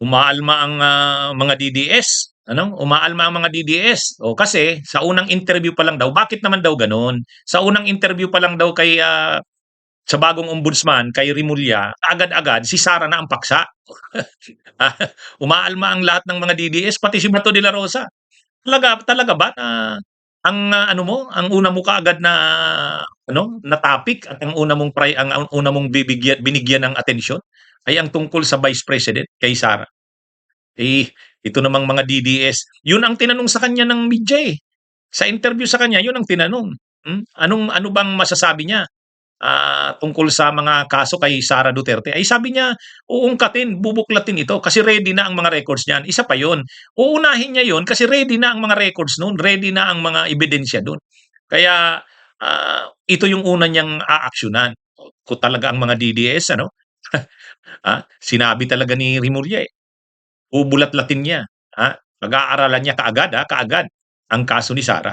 umaalma ang mga DDS. Ano? Umaalma ang mga DDS. O kasi sa unang interview pa lang daw, bakit naman daw ganun? Sa unang interview pa lang daw kay sa bagong ombudsman kay Rimulya, agad-agad si Sara na ang paksa. Umaalma ang lahat ng mga DDS pati si Bato de la Rosa. Talaga talaga ba na ang ano mo, ang una mo kaagad na ano, na topic at ang una mong ang una mong binigyan ng atensyon ay ang tungkol sa Vice President kay Sara. Eh, ito namang mga DDS, yun ang tinanong sa kanya ng media eh. Sa interview sa kanya, yun ang tinanong. Ano bang masasabi niya tungkol sa mga kaso kay Sara Duterte? Ay sabi niya, uungkatin, bubuklatin ito kasi ready na ang mga records niyan. Isa pa yun, uunahin niya yun kasi ready na ang mga records noon, ready na ang mga ebidensya doon. Kaya ito yung una niyang aaksyonan. Kung talaga ang mga DDS, ano, sinabi talaga ni Rimulya eh, bubulat-latin niya. Pag-aaralan niya kaagad, kaagad ang kaso ni Sara.